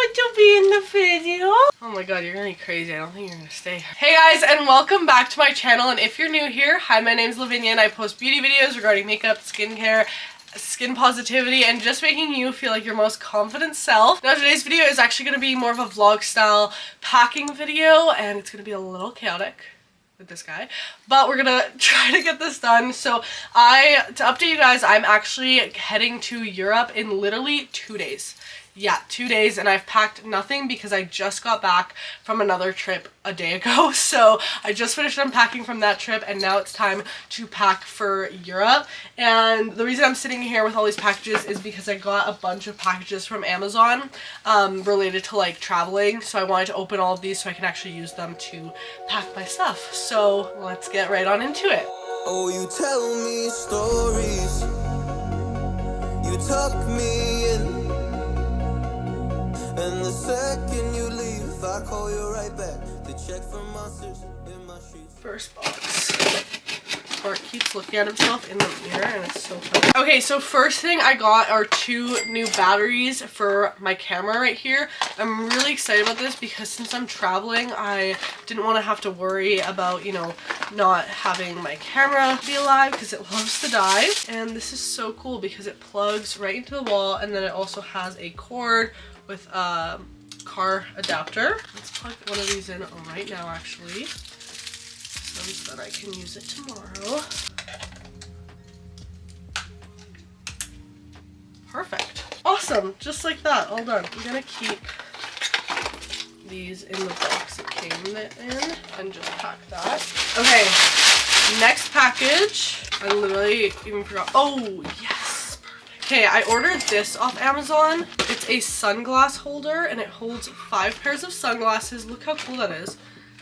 want to be in the video. Oh my god, you're gonna be crazy. I don't think you're gonna stay. Hey guys, and welcome back to my channel. And if you're new here, hi, my name's Lavinia and I post beauty videos regarding makeup, skincare, skin positivity, and just making you feel like your most confident self. Now today's video is actually going to be more of a vlog style packing video, and it's going to be a little chaotic with this guy, but we're gonna try to get this done. So to update you guys, I'm actually heading to Europe in literally 2 days. Yeah, 2 days, and I've packed nothing because I just got back from another trip a day ago. So I just finished unpacking from that trip, and now it's time to pack for Europe. And the reason I'm sitting here with all these packages is because I got a bunch of packages from Amazon related to like traveling. So I wanted to open all of these so I can actually use them to pack my stuff. So let's get right on into it. Oh, you tell me stories, you tuck me in, and the second you leave, I call you right back to check for monsters in my sheets. First box. Bart keeps looking at himself in the mirror and it's so funny. Okay, so first thing I got are 2 new batteries for my camera right here. I'm really excited about this because since I'm traveling, I didn't want to have to worry about, you know, not having my camera be alive because it loves to die. And this is so cool because it plugs right into the wall, and then it also has a cord with a car adapter. Let's plug one of these in right now actually, so that I can use it tomorrow. Perfect. Awesome. Just like that. All done. I'm gonna keep these in the box it came in and just pack that. Okay. Next package. I literally even forgot. Oh, yes. Okay, I ordered this off Amazon. It's a sunglass holder and it holds 5 pairs of sunglasses. Look how cool that is.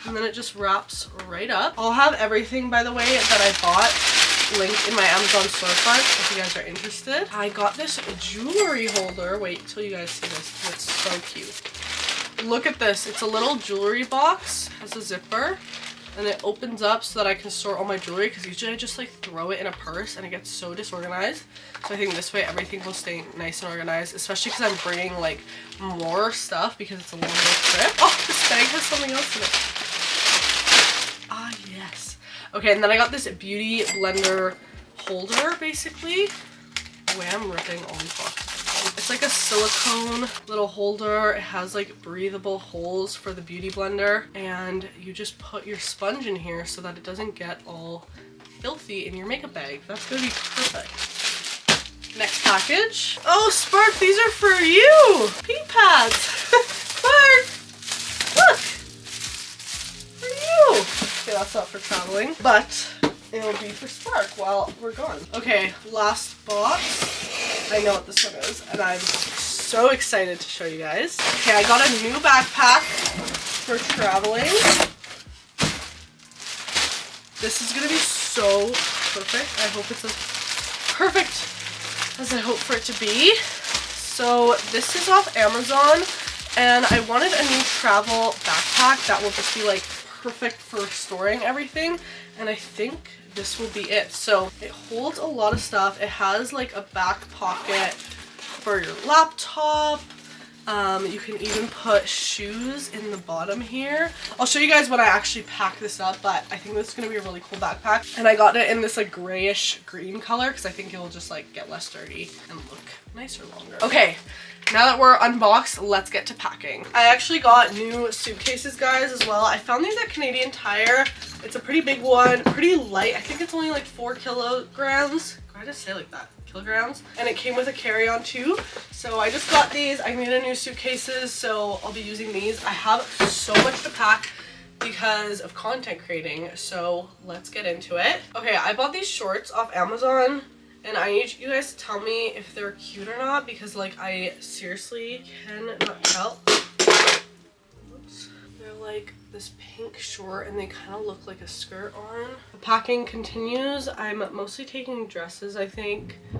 And then it just wraps right up. I'll have everything, by the way, that I bought linked in my Amazon storefront if you guys are interested. I got this jewelry holder. Wait till you guys see this. It's so cute. Look at this. It's a little jewelry box. Has a zipper. And it opens up so that I can store all my jewelry, because usually I just like throw it in a purse and it gets so disorganized. So I think this way everything will stay nice and organized, especially because I'm bringing like more stuff because it's a longer trip. Oh, this bag has something else in it. Ah, yes. Okay, and then I got this beauty blender holder basically. Wait, I'm ripping all these boxes. It's like a silicone little holder. It has like breathable holes for the beauty blender, and you just put your sponge in here so that it doesn't get all filthy in your makeup bag. That's gonna be perfect. Next package. Oh, Spark, these are for you! Pee pads! Spark! Look! For you! Okay, that's not for traveling, but it'll be for Spark while we're gone. Okay, last box. I know what this one is, and I'm so excited to show you guys. Okay, I got a new backpack for traveling. This is gonna be so perfect. I hope it's as perfect as I hope for it to be. So this is off Amazon, and I wanted a new travel backpack that will just be like perfect for storing everything, and I think this will be it. So it holds a lot of stuff. It has like a back pocket for your laptop. You can even put shoes in the bottom here. I'll show you guys when I actually pack this up, but I think this is gonna be a really cool backpack. And I got it in this like grayish green color because I think it will just like get less dirty and look nicer longer. Okay, now that we're unboxed, let's get to packing. I actually got new suitcases, guys, as well. I found these at Canadian Tire. It's a pretty big one, pretty light. I think it's only like 4 kilograms. Why did I say it like that? Kilograms. And it came with a carry-on too. So I just got these. I needed new suitcases, so I'll be using these. I have so much to pack because of content creating, so let's get into it. Okay, I bought these shorts off Amazon, and I need you guys to tell me if they're cute or not, because like I seriously cannot tell. Oops. They're like this pink short and they kind of look like a skirt on. The packing continues. I'm mostly taking dresses, I think. I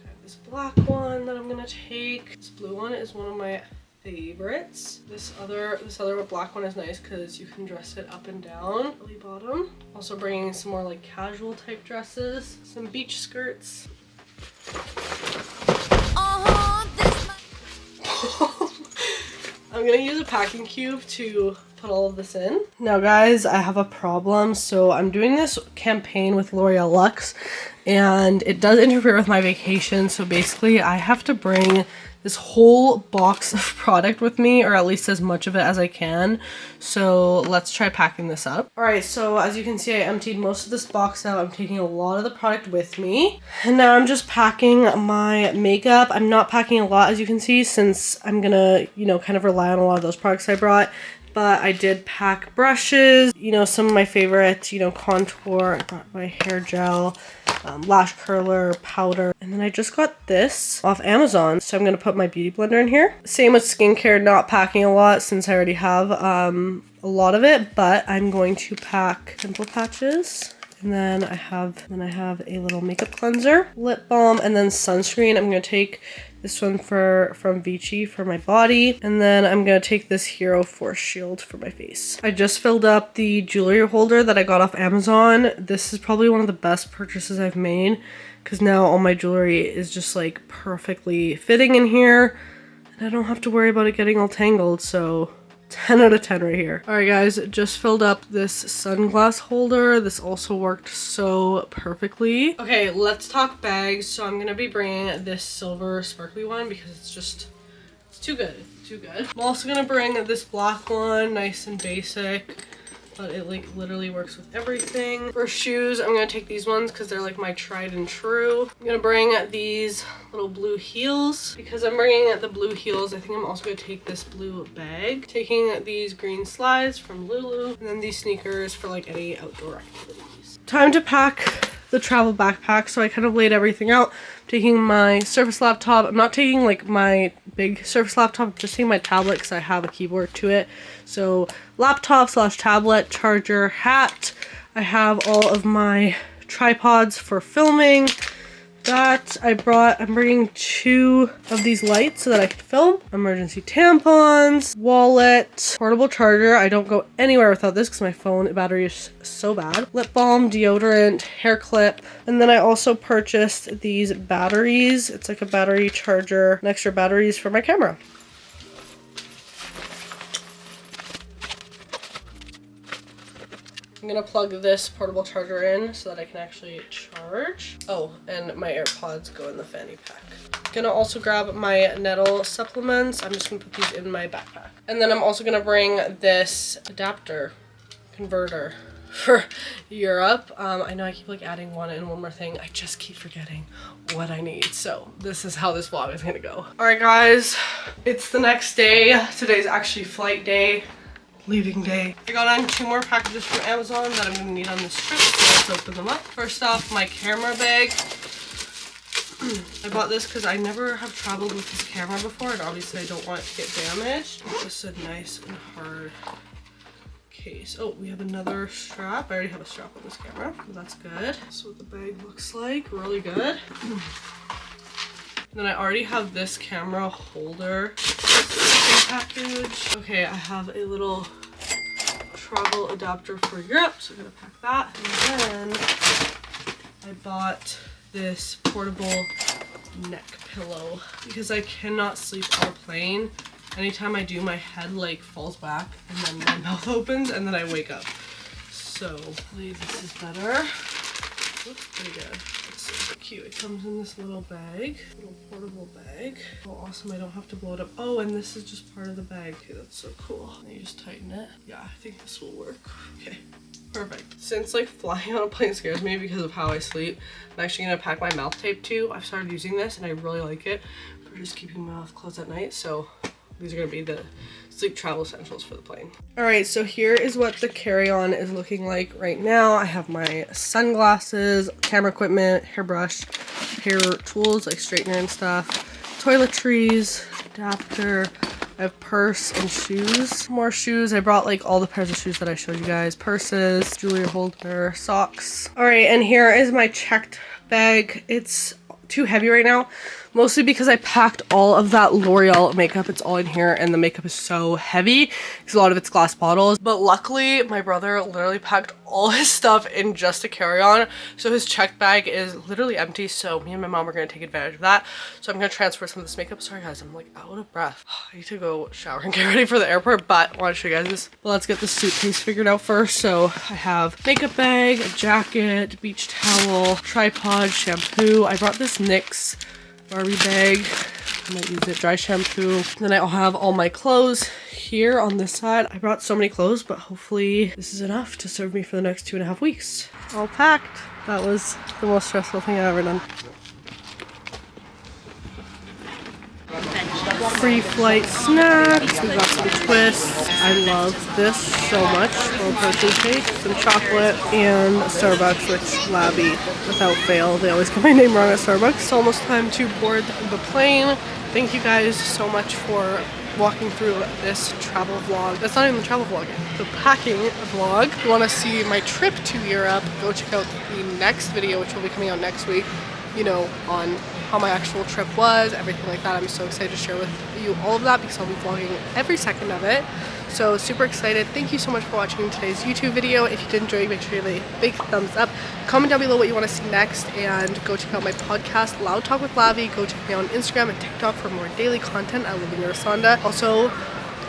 have this black one that I'm gonna take. This blue one is one of my favorites. This other black one is nice because you can dress it up and down. Belly bottom. Also bringing some more like casual type dresses. Some beach skirts. I'm gonna use a packing cube to put all of this in. Now guys, I have a problem. So I'm doing this campaign with L'Oreal Luxe and it does interfere with my vacation. So basically I have to bring this whole box of product with me, or at least as much of it as I can. So let's try packing this up. All right, so as you can see, I emptied most of this box out. I'm taking a lot of the product with me. And now I'm just packing my makeup. I'm not packing a lot, as you can see, since I'm gonna, you know, kind of rely on a lot of those products I brought. But I did pack brushes, you know, some of my favorites, you know, contour, I brought my hair gel, lash curler, powder, and then I just got this off Amazon. So I'm going to put my beauty blender in here. Same with skincare, not packing a lot since I already have a lot of it, but I'm going to pack pimple patches. And then I have a little makeup cleanser, lip balm, and then sunscreen. I'm going to take this one from Vichy for my body. And then I'm going to take this Hero Force Shield for my face. I just filled up the jewelry holder that I got off Amazon. This is probably one of the best purchases I've made because now all my jewelry is just like perfectly fitting in here. And I don't have to worry about it getting all tangled, so 10 out of 10 right here. All right guys, just filled up this sunglass holder. This also worked so perfectly. Okay, let's talk bags. So I'm gonna be bringing this silver sparkly one because it's too good. It's too good. I'm also gonna bring this black one, nice and basic, but it like literally works with everything. For shoes, I'm gonna take these ones because they're like my tried and true. I'm gonna bring these little blue heels. Because I'm bringing the blue heels, I think I'm also gonna take this blue bag. Taking these green slides from Lulu, and then these sneakers for like any outdoor activities. Time to pack the travel backpack. So I kind of laid everything out. I'm taking my Surface laptop. I'm not taking like my big Surface laptop, I'm just taking my tablet because I have a keyboard to it. So laptop / tablet, charger, hat. I have all of my tripods for filming. That I'm bringing 2 of these lights so that I can film. Emergency tampons, wallet, portable charger. I don't go anywhere without this because my phone battery is so bad. Lip balm, deodorant, hair clip. And then I also purchased these batteries. It's like a battery charger and extra batteries for my camera. I'm gonna plug this portable charger in so that I can actually charge. Oh, and my AirPods go in the fanny pack. Gonna also grab my Nettle supplements. I'm just gonna put these in my backpack. And then I'm also gonna bring this adapter converter for Europe. I know I keep like adding one more thing. I just keep forgetting what I need. So this is how this vlog is gonna go. All right guys, it's the next day. Today's actually flight day. Leaving day. I got on 2 more packages from Amazon that I'm gonna need on this trip, so let's open them up. First off, my camera bag. I bought this because I never have traveled with this camera before, and obviously I don't want it to get damaged. This is a nice and hard case. Oh, we have another strap. I already have a strap on this camera, so that's good. That's what the bag looks like, really good. And then I already have this camera holder package. Okay, I have a little travel adapter for Europe, so I'm gonna pack that. And then I bought this portable neck pillow because I cannot sleep on a plane. Anytime I do, my head like falls back and then my mouth opens and then I wake up. So hopefully this is better. Looks pretty good. It's cute. It comes in this little bag, little portable bag. Oh, awesome. I don't have to blow it up. Oh, and this is just part of the bag. Okay, that's so cool. And you just tighten it. Yeah, I think this will work. Okay, perfect. Since like flying on a plane scares me because of how I sleep, I'm actually gonna pack my mouth tape too. I've started using this and I really like it for just keeping my mouth closed at night. So these are gonna be the sleep travel essentials for the plane. All right, so here is what the carry-on is looking like right now. I have my sunglasses, camera equipment, hairbrush, hair tools like straightener and stuff, toiletries, adapter. I have purse and shoes. More shoes. I brought like all the pairs of shoes that I showed you guys. Purses, jewelry holder, socks. All right, and here is my checked bag. It's too heavy right now, Mostly because I packed all of that L'Oreal makeup. It's all in here and the makeup is so heavy because a lot of it's glass bottles. But luckily my brother literally packed all his stuff in just a carry-on. So his checked bag is literally empty. So me and my mom are going to take advantage of that. So I'm going to transfer some of this makeup. Sorry guys, I'm like out of breath. I need to go shower and get ready for the airport, but I want to show you guys this. But let's get the suitcase figured out first. So I have makeup bag, a jacket, beach towel, tripod, shampoo. I brought this NYX Barbie bag. I might use it. Dry shampoo. Then I'll have all my clothes here on this side. I brought so many clothes, but hopefully this is enough to serve me for the next 2.5 weeks. All packed. That was the most stressful thing I've ever done. Pre-flight snacks. We got some twists. I love this so much. A little protein shake, some chocolate, and Starbucks, which Labby, without fail, they always get my name wrong at Starbucks. It's almost time to board the plane. Thank you guys so much for walking through this travel vlog. That's not even the travel vlog, the packing vlog. If you want to see my trip to Europe, go check out the next video, which will be coming out next week, you know, on how my actual trip was, everything like that. I'm so excited to share with you all of that because I'll be vlogging every second of it. So super excited. Thank you so much for watching today's YouTube video. If you did enjoy, make sure you leave a big thumbs up. Comment down below what you want to see next, and go check out my podcast, Loud Talk with Lavi. Go check me out on Instagram and TikTok for more daily content. I live in Eurosonda. Also,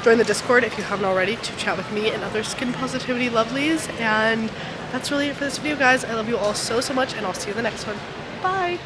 join the Discord if you haven't already to chat with me and other skin positivity lovelies. And that's really it for this video, guys. I love you all so much, and I'll see you in the next one. Bye!